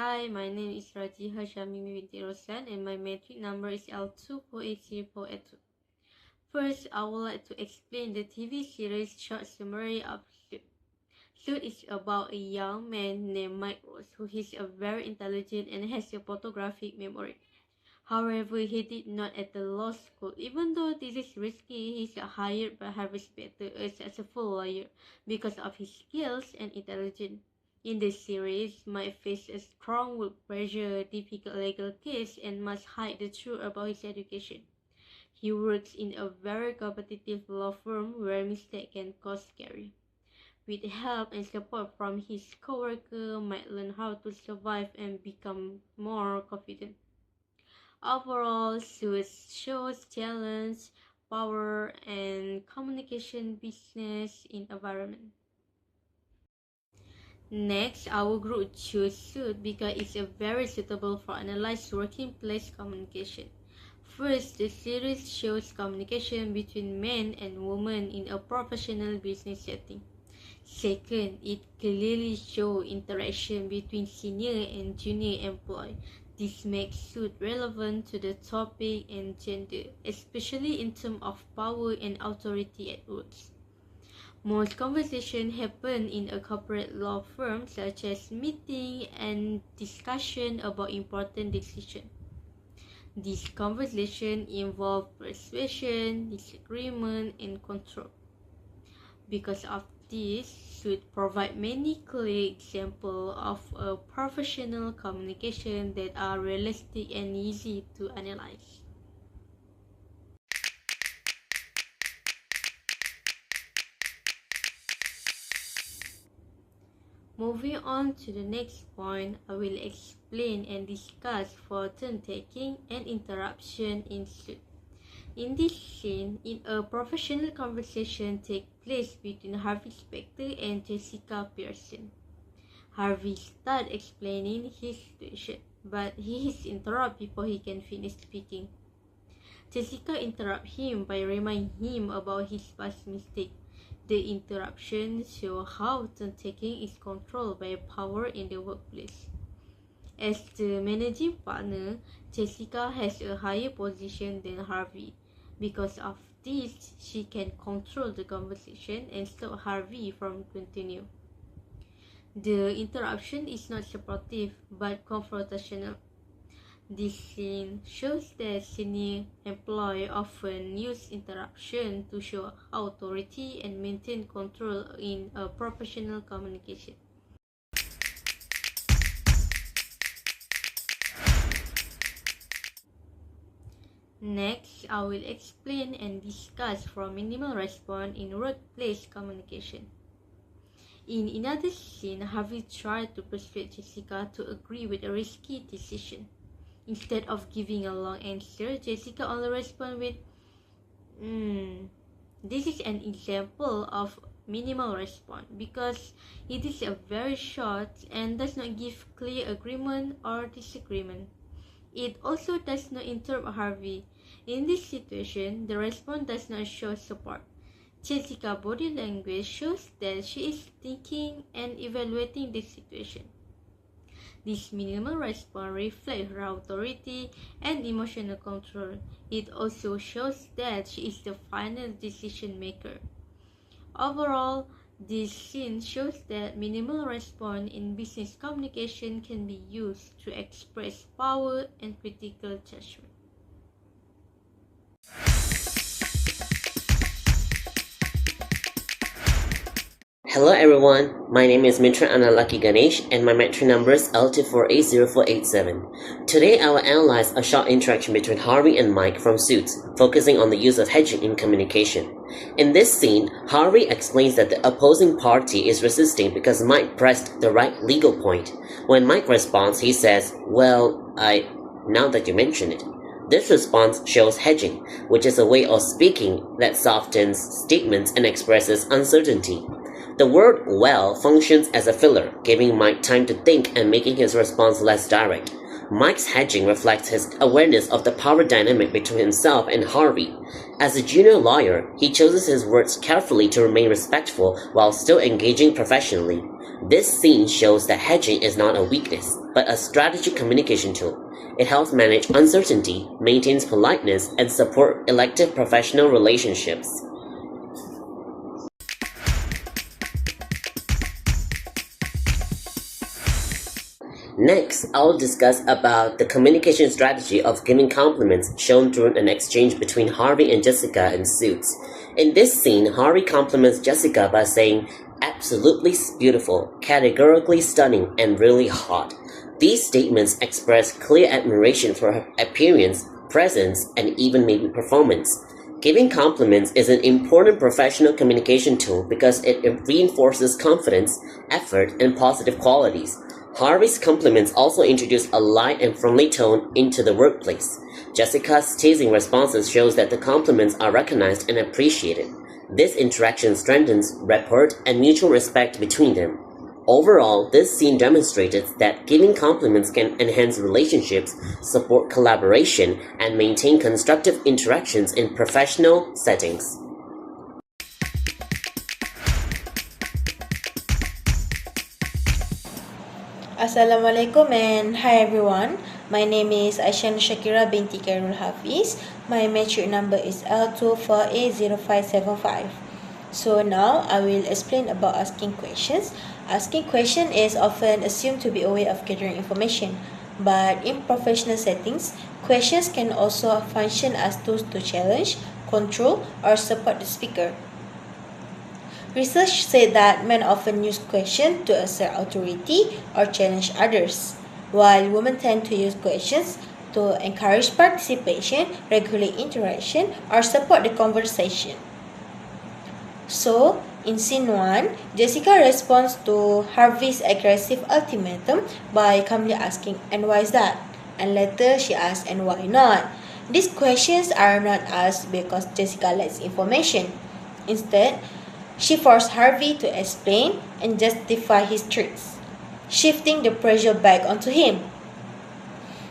Hi, my name is RAJIHAH SYAMIMI binti ROSLAN and my metric number is L2480482. First, I would like to explain the TV series short summary of Suit. Suit is about a young man named Mike Rose who is very intelligent and has a photographic memory. However, he did not enter law school. Even though this is risky, he is hired by Harvey Specter, a successful lawyer, because of his skills and intelligence. In this series, Mike faces a strong work pressure, difficult legal case, and must hide the truth about his education. He works in a very competitive law firm where mistakes can cause scary. With help and support from his coworker, Mike learns how to survive and become more confident. Overall, Suit shows challenge, power, and communication business in environment. Next, our group chose Suit because it's very suitable for analyze working place communication. First, the series shows communication between men and women in a professional business setting. Second, it clearly shows interaction between senior and junior employees. This makes Suit relevant to the topic and gender, especially in terms of power and authority at work. Most conversations happen in a corporate law firm, such as meeting and discussion about important decisions. These conversations involve persuasion, disagreement, and control. Because of this, should provide many clear examples of a professional communication that are realistic and easy to analyze. Moving on to the next point, I will explain and discuss for turn-taking and interruption in Suit. In this scene, a professional conversation takes place between Harvey Specter and Jessica Pearson. Harvey starts explaining his situation, but he is interrupted before he can finish speaking. Jessica interrupts him by reminding him about his past mistake. The interruption shows how turn-taking is controlled by power in the workplace. As the managing partner, Jessica has a higher position than Harvey. Because of this, she can control the conversation and stop Harvey from continuing. The interruption is not supportive but confrontational. This scene shows that senior employees often use interruption to show authority and maintain control in a professional communication. Next, I will explain and discuss for minimal response in workplace communication. In another scene, Harvey tried to persuade Jessica to agree with a risky decision. Instead of giving a long answer, Jessica only responds with, This is an example of minimal response because it is a very short and does not give clear agreement or disagreement. It also does not interrupt Harvey. In this situation, the response does not show support. Jessica's body language shows that she is thinking and evaluating the situation. This minimal response reflects her authority and emotional control. It also shows that she is the final decision maker. Overall, this scene shows that minimal response in business communication can be used to express power and critical judgment. Hello everyone, my name is MITHRAN Ganesh and my metric number is L2480487. Today I will analyze a short interaction between Harvey and Mike from Suits, focusing on the use of hedging in communication. In this scene, Harvey explains that the opposing party is resisting because Mike pressed the right legal point. When Mike responds, he says, now that you mention it. This response shows hedging, which is a way of speaking that softens statements and expresses uncertainty. The word well functions as a filler, giving Mike time to think and making his response less direct. Mike's hedging reflects his awareness of the power dynamic between himself and Harvey. As a junior lawyer, he chooses his words carefully to remain respectful while still engaging professionally. This scene shows that hedging is not a weakness, but a strategic communication tool. It helps manage uncertainty, maintains politeness, and support elective professional relationships. Next, I will discuss about the communication strategy of giving compliments shown during an exchange between Harvey and Jessica in Suits. In this scene, Harvey compliments Jessica by saying, "Absolutely beautiful, categorically stunning, and really hot." These statements express clear admiration for her appearance, presence, and even maybe performance. Giving compliments is an important professional communication tool because it reinforces confidence, effort, and positive qualities. Harvey's compliments also introduce a light and friendly tone into the workplace. Jessica's teasing responses shows that the compliments are recognized and appreciated. This interaction strengthens rapport and mutual respect between them. Overall, this scene demonstrated that giving compliments can enhance relationships, support collaboration, and maintain constructive interactions in professional settings. Assalamualaikum and hi everyone. My name is SYAKIRAH binti KHAIRUL HAFIZ. My matric number is L24A0575. So now I will explain about asking questions. Asking question is often assumed to be a way of gathering information, but in professional settings, questions can also function as tools to challenge, control, or support the speaker. Research said that men often use questions to assert authority or challenge others, while women tend to use questions to encourage participation, regulate interaction, or support the conversation. So, in scene 1, Jessica responds to Harvey's aggressive ultimatum by calmly asking, "And why is that?" And later she asks, "And why not?" These questions are not asked because Jessica lacks information. Instead, she forced Harvey to explain and justify his truths, shifting the pressure back onto him.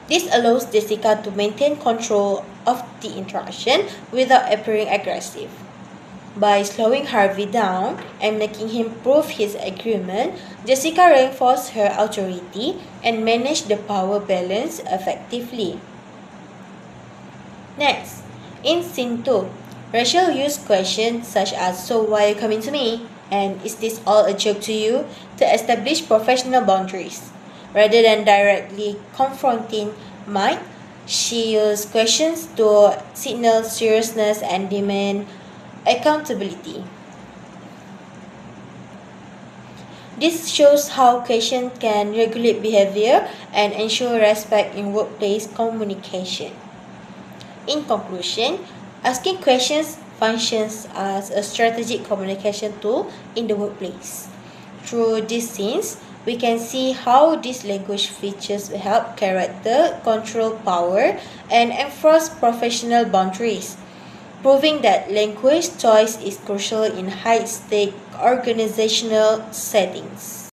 This allows Jessica to maintain control of the interaction without appearing aggressive. By slowing Harvey down and making him prove his agreement, Jessica reinforced her authority and managed the power balance effectively. Next, in scene 2, Rachel used questions such as, "So why are you coming to me?" and "Is this all a joke to you?" to establish professional boundaries. Rather than directly confronting Mike, she used questions to signal seriousness and demand accountability. This shows how questions can regulate behavior and ensure respect in workplace communication. In conclusion, asking questions functions as a strategic communication tool in the workplace. Through these scenes, we can see how these language features help character, control power, and enforce professional boundaries, proving that language choice is crucial in high-stake organizational settings.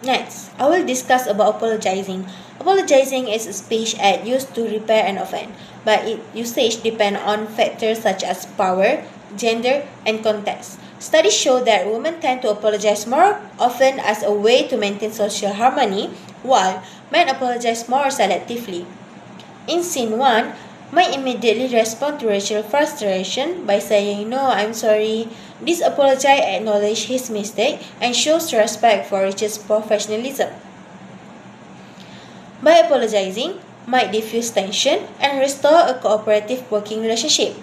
Next, I will discuss about apologizing. Apologizing is a speech act used to repair an offense, but its usage depends on factors such as power, gender, and context. Studies show that women tend to apologize more often as a way to maintain social harmony, while men apologize more selectively. In scene 1, Mike immediately responds to Rachel's frustration by saying, "No, I'm sorry." This apology acknowledges his mistake and shows respect for Rachel's professionalism. By apologizing, Mike diffuse tension and restore a cooperative working relationship,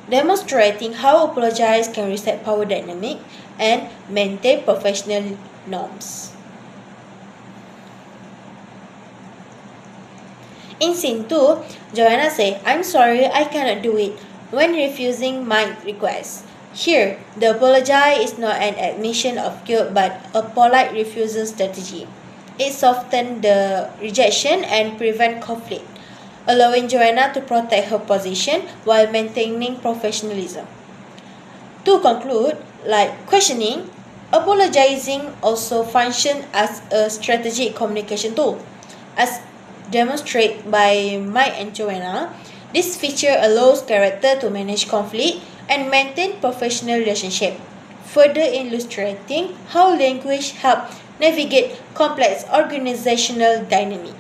demonstrating how apologize can reset power dynamic and maintain professional norms. In scene 2, Joanna says, "I'm sorry, I cannot do it," when refusing Mike's request. Here, the apology is not an admission of guilt but a polite refusal strategy. It softens the rejection and prevents conflict, allowing Joanna to protect her position while maintaining professionalism. To conclude, like questioning, apologizing also functions as a strategic communication tool. As demonstrated by Mike and Joanna, this feature allows character to manage conflict, and maintain professional relationship, further illustrating how language helps navigate complex organizational dynamics.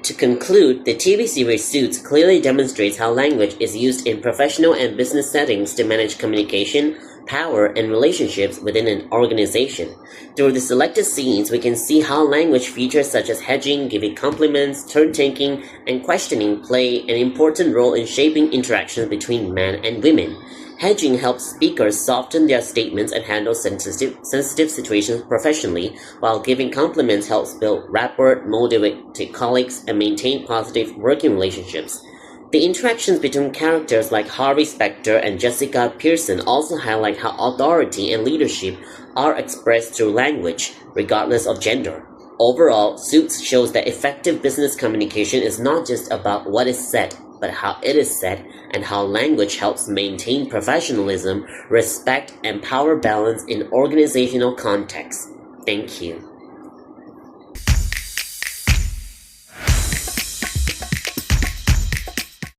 To conclude, the TV series Suits clearly demonstrates how language is used in professional and business settings to manage communication, power, and relationships within an organization. Through the selected scenes, we can see how language features such as hedging, giving compliments, turn-taking, and questioning play an important role in shaping interactions between men and women. Hedging helps speakers soften their statements and handle sensitive situations professionally, while giving compliments helps build rapport, motivate colleagues, and maintain positive working relationships. The interactions between characters like Harvey Specter and Jessica Pearson also highlight how authority and leadership are expressed through language, regardless of gender. Overall, Suits shows that effective business communication is not just about what is said, but how it is said, and how language helps maintain professionalism, respect, and power balance in organizational contexts. Thank you.